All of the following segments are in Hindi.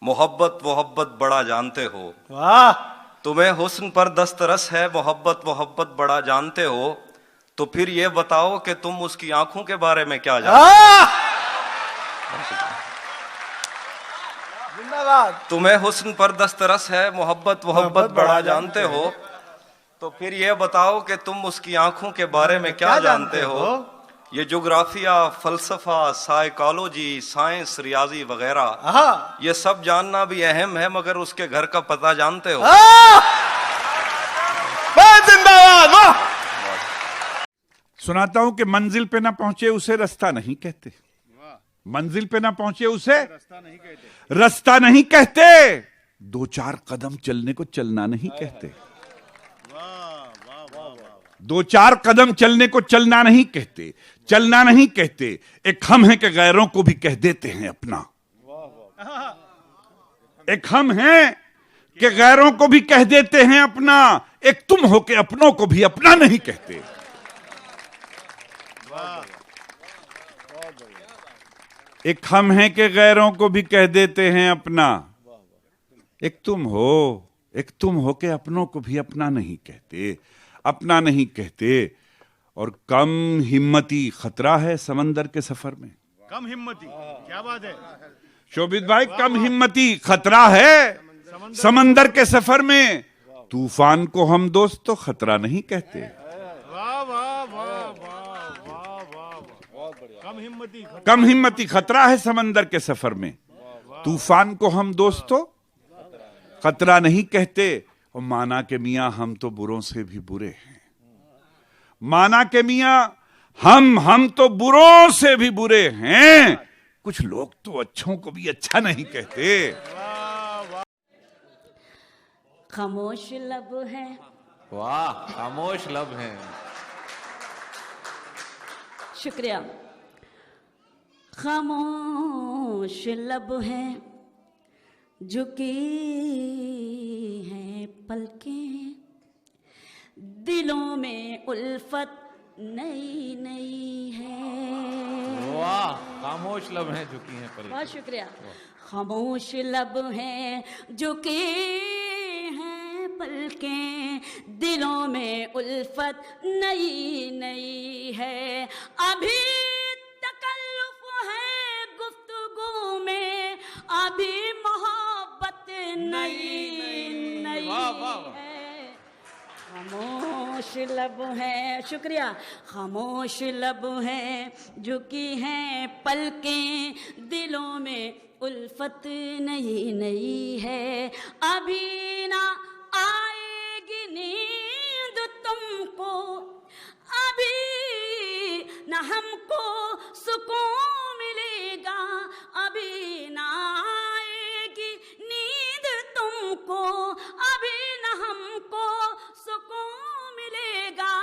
मोहब्बत मोहब्बत बड़ा जानते हो। वाह। तुम्हें हुस्न पर दस्तरस है, मोहब्बत मोहब्बत बड़ा जानते हो। तो फिर ये बताओ कि तुम उसकी आंखों के बारे में क्या जानते हो। जिंदाबाद। तुम्हें हुस्न पर दस्तरस है, मोहब्बत मोहब्बत बड़ा जानते हो। तो फिर ये बताओ कि तुम उसकी आंखों के बारे में क्या जानते हो। ये जोग्राफिया, फलसफा, साइकोलॉजी, साइंस, रियाजी वगैरह, ये सब जानना भी अहम है, मगर उसके घर का पता जानते हो। जिंदाबाद। वाह। सुनाता हूं कि मंजिल पे ना पहुंचे उसे रास्ता नहीं कहते। मंजिल पे ना पहुंचे उसे रास्ता नहीं कहते। दो चार कदम चलने को चलना नहीं कहते। दो चार कदम चलने को चलना नहीं कहते। चलना नहीं कहते। एक हम है कि गैरों को भी कह देते हैं अपना। एक हम हैं कि गैरों को भी कह देते हैं अपना। एक तुम हो के अपनों को भी अपना नहीं कहते। एक हम हैं कि गैरों को भी कह देते हैं अपना। एक तुम हो के अपनों को भी अपना नहीं कहते। अपना नहीं कहते। और कम हिम्मती खतरा है समंदर के सफर में। कम हिम्मती, क्या बात है शोभित भाई, कम हिम्मती खतरा है समंदर के सफर में। तूफान को हम दोस्त तो खतरा नहीं कहते। वाह वाह वाह वाह वाह। कम हिम्मती खतरा है समंदर के सफर में। तूफान को हम दोस्त तो खतरा नहीं कहते। और माना के मियां हम तो बुरों से भी बुरे हैं। माना के मियां हम तो बुरों से भी बुरे हैं। कुछ लोग तो अच्छों को भी अच्छा नहीं कहते। खामोश लब है। वाह, खामोश लब है। शुक्रिया। खामोश लब है, झुकी हैं पलकें, दिलों में उल्फत नई नई है। वाह, खामोश लब है, झुकी हैं पलकें। बहुत शुक्रिया। खामोश लब है, झुकी हैं पलकें, दिलों में उल्फत नई नई है। अभी तकल्लुफ है गुफ्तगू में, अभी मोहब्बत नई नई है। खामोश लब है। शुक्रिया। खामोश लब है, झुकी हैं पलकें, दिलों में उल्फत नई नई है। अभी ना आएगी नींद तुमको, अभी ना हमको सुकून मिलेगा, अभी ना आएगी नींद तुमको, अभी ना हमको सुकून मिलेगा,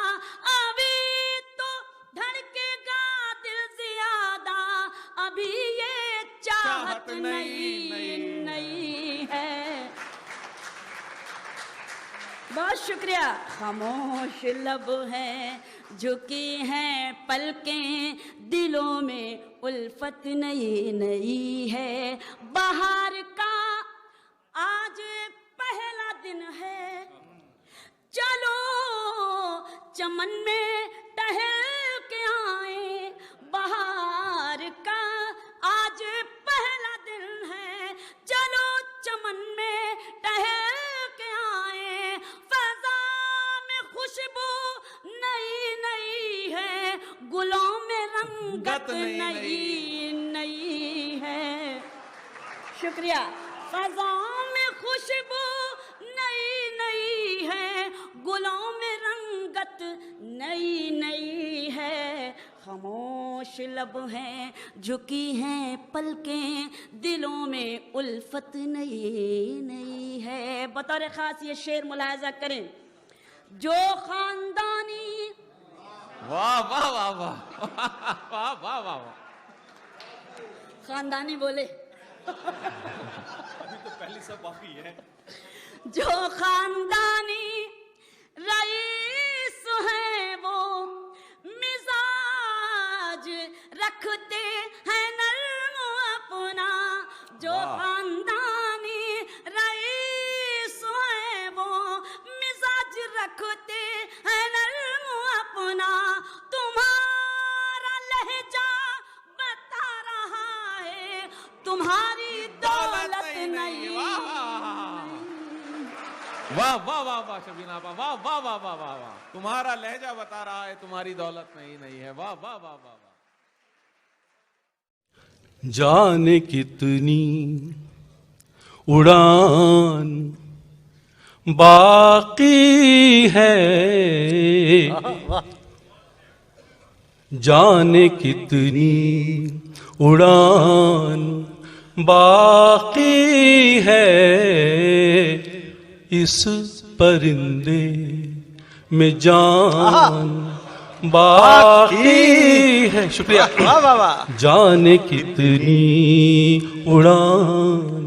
अभी तो धड़केगा दिल ज्यादा, अभी ये चाहत नई है। बहुत शुक्रिया। खामोश लब है, झुकी हैं पलकें, दिलों में उल्फत नई नई है। बाहर का आज पहला दिन है, चलो चमन में टहल के आए। बाहर का आज पहला दिन है, चलो चमन में टहल के आए। फज़ा में खुशबू नई नई है, गुलों में रंगत नई नई है। शुक्रिया। फज़ा में खुशबू नई नई है, गुलों में रंगत नई नई है। खामोश लब हैं, झुकी हैं पलकें, दिलों में उल्फत नई नई है। बतौर खास ये शेर मुलाहजा करें। जो खानदानी, वाह वाह वाह वाह वाह वाह वाह। खानदानी बोले अभी तो पहली सब बाकी है। जो खानदानी रईस है वो मिजाज रखते हैं नर्म अपना। जो खानदानी वाह वाह वाह वाह शबीना वाह वाह वाह वाह वाह वाह वाह, तुम्हारा लहजा बता रहा है तुम्हारी दौलत नहीं है। वाह वाह वाह वाह वाह। जाने कितनी उड़ान बाकी है, जाने कितनी उड़ान बाकी है, इस परिंदे में जान बाकी है। शुक्रिया। जाने कितनी उड़ान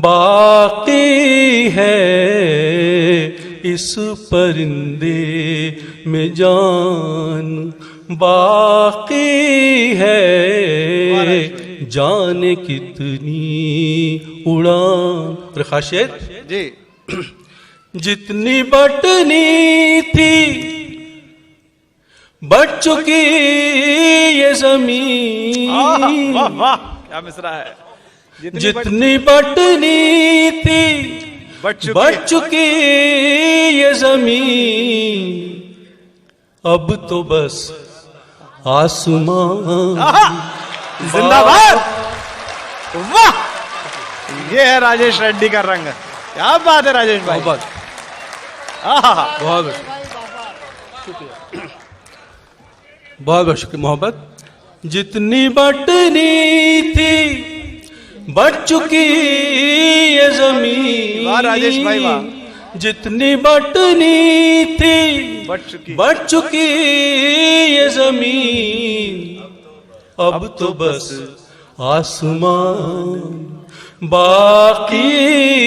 बाकी है, इस परिंदे में जान बाकी है, जाने कितनी उड़ान। और खासियत जी, जितनी बटनी थी बढ़ चुकी ये जमीन। वाह वाह, क्या मिसरा है। जितनी बटनी थी बढ़ चुकी ये जमीन, अब तो बस आसमान। जिंदाबाद। वाह, ये है राजेश रेड्डी का रंग। क्या बात है राजेश भाई। बहुत बहुत शुक्रिया मोहब्बत। जितनी बटनी थी बढ़ चुकी ये जमीन। वाह राजेश भाई वाह। जितनी बटनी थी बढ़ चुकी ये जमीन, अब तो बस आसमान बाकी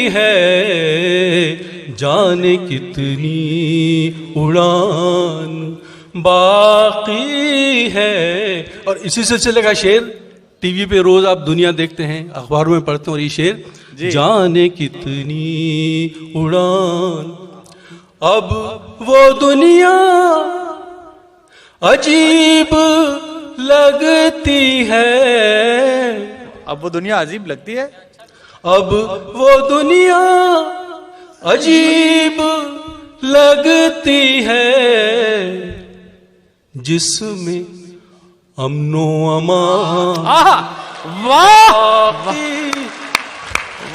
है, जाने कितनी उड़ान बाकी है। और इसी सिलसिले का शेर टीवी पे रोज आप दुनिया देखते हैं, अखबारों में पढ़ते हैं, और ये शेर जाने कितनी उड़ान। अब वो दुनिया अजीब लगती है, अब वो दुनिया अजीब लगती है। अब वो दुनिया अजीब लगती है, जिसमें अमनो अमान। वाह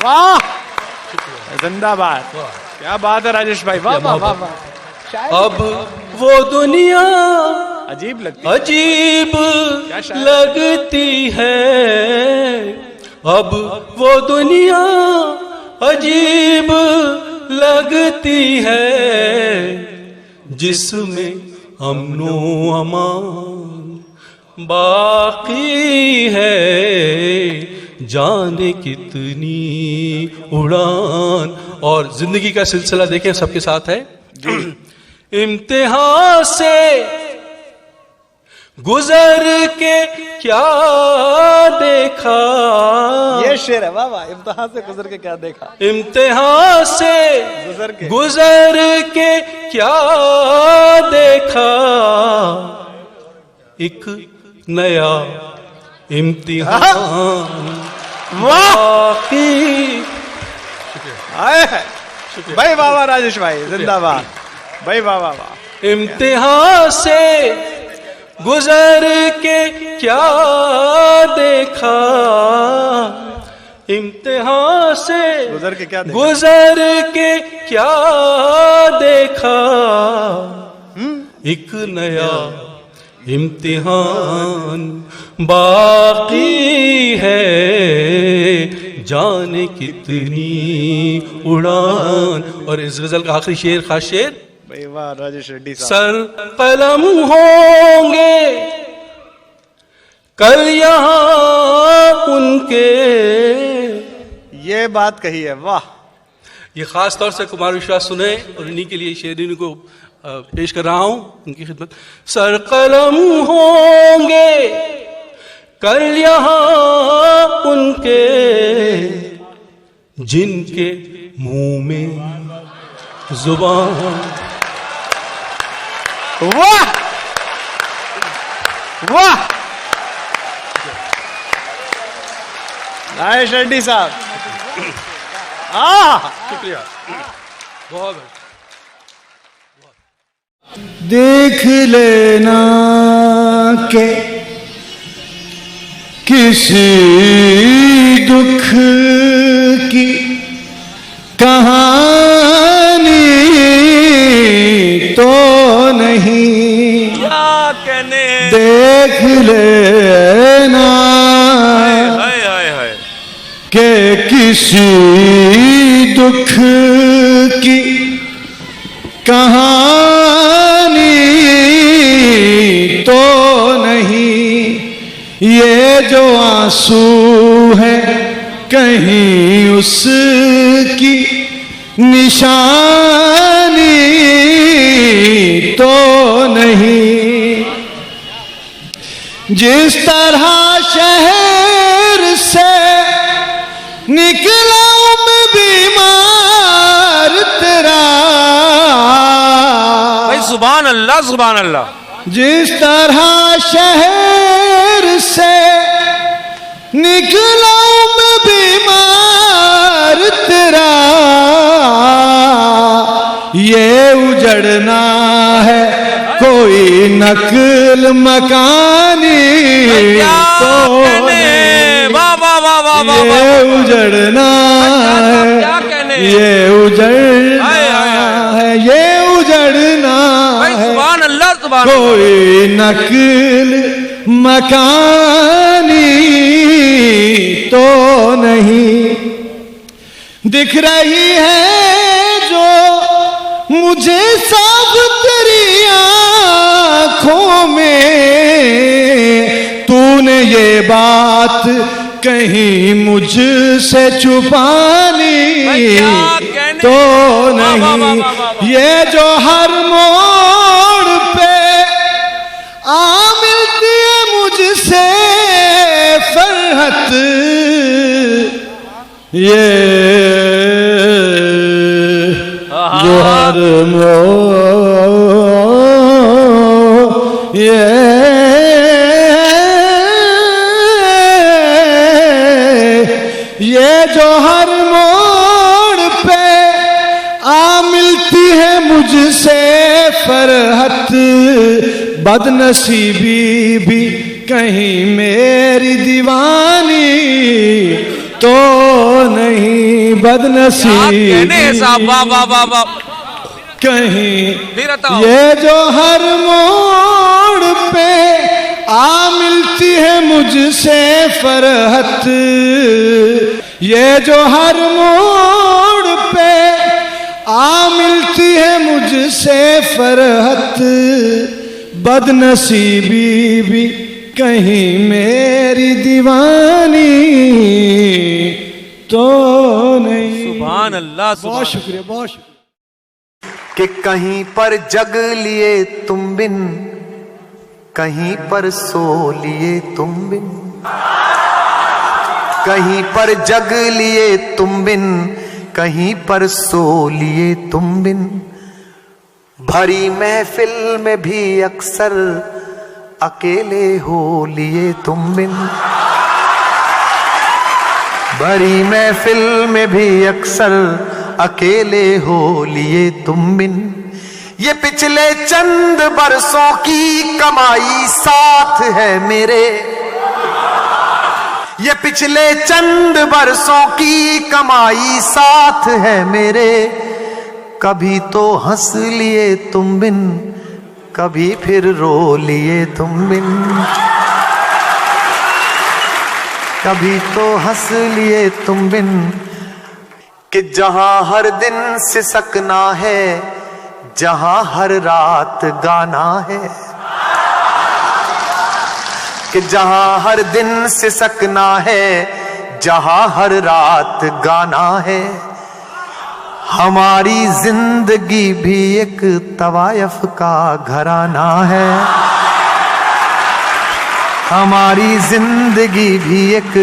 वाह, जिंदाबाद। क्या बात है राजेश भाई। वाह वाह वाह वाह। अब वो दुनिया अजीब लगती लगती है, अब वो दुनिया अजीब लगती है, जिसमें अमनो अमान बाकी है, जाने कितनी उड़ान। और जिंदगी का सिलसिला देखें, सबके साथ है। इम्तिहान से गुजर के क्या देखा। ये शेर है। वाह वाह, इम्तिहान से गुजर के क्या देखा। इम्तिहान से गुजर के क्या देखा, एक नया इम्तिहान बाकी। भाई वाह वाह राजेश भाई, जिंदाबाद भाई। वाह वाह वाह। इम्तिहान से गुजर के क्या देखा, इम्तिहान से गुजर के क्या देखा। गुजर के क्या देखा, एक नया इम्तिहान बाकी है, जाने कितनी उड़ान। और इस गजल का आखिरी शेर, खास शेर। भाई वाह राजेश रेड्डी साहब। सर कलम होंगे कल यहाँ उनके। ये बात कही है। वाह। ये खास तौर से कुमार विश्वास सुने, और इन्हीं के लिए शेर इनको पेश कर रहा हूं, उनकी खिदमत। सर कलम होंगे कल यहाँ उनके, जिनके मुंह में जुबान। वाह वाह, राजेश रेड्डी साहब। शुक्रिया। बहुत देख लेना के किसी दुख की कहानी तो नहीं, क्या कहने, देख लेना हाय हाय हाय, के किसी दुख की कहानी तो नहीं, ये जो आंसू है कहीं उसकी निशानी तो नहीं। जिस तरह शहर से निकला मैं बीमार तेरा, भाई सुभान अल्लाह सुभान अल्लाह। जिस तरह शहर से निकला मैं बीमार तेरा, ये उजड़ना है कोई नकल मकानी तो नहीं, ये उजड़ना है, ये उजड़ना है, ये उजड़ना है कोई नकल मकानी तो नहीं। दिख रही है जो मुझे सब तेरी आँखों में, तूने ये बात कहीं मुझसे छुपानी तो नहीं। ये जो हर मोड़ पे आ मिलती है मुझसे फरहत, ये जो हर मोड़, ये जो हर मोड़ पे आ मिलती है मुझसे फरहत, बदनसीबी भी कहीं मेरी दीवानी तो नहीं, बदनसीबी कहीं, ये जो हर मोड़ पे आ मिलती है मुझसे फरहत, ये जो हर मोड़ पे आ मिलती है मुझसे फरहत, बदनसीबी भी कहीं मेरी दीवानी तो नहीं। सुभान अल्लाह, बहुत शुक्रिया, बहुत शुक्रिया। कि कहीं पर जग लिए तुम बिन, कहीं पर सो लिए तुम बिन, कहीं पर जग लिए तुम बिन, कहीं पर सो लिए तुम बिन, भरी महफिल में भी अक्सर अकेले हो लिए तुम बिन, भरी महफिल में भी अक्सर अकेले हो लिए तुम बिन, ये पिछले चंद बरसों की कमाई साथ है मेरे, ये पिछले चंद बरसों की कमाई साथ है मेरे, कभी तो हंस लिए तुम बिन, कभी फिर रो लिए तुम बिन, कभी तो हंस लिए तुम बिन, कि जहां हर दिन सिसकना है, जहां हर रात गाना है, कि जहां हर दिन सिसकना है, जहां हर रात गाना है, हमारी जिंदगी भी एक तवायफ का घराना है, हमारी जिंदगी भी एक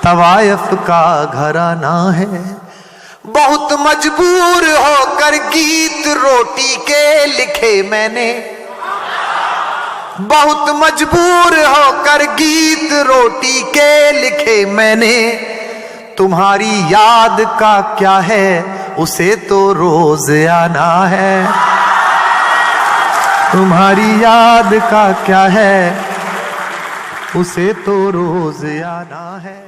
तवायफ का घराना है। बहुत मजबूर होकर गीत रोटी के लिखे मैंने, बहुत मजबूर होकर गीत रोटी के लिखे मैंने, तुम्हारी याद का क्या है उसे तो रोज आना है। तुम्हारी याद का क्या है, उसे तो रोज आना है।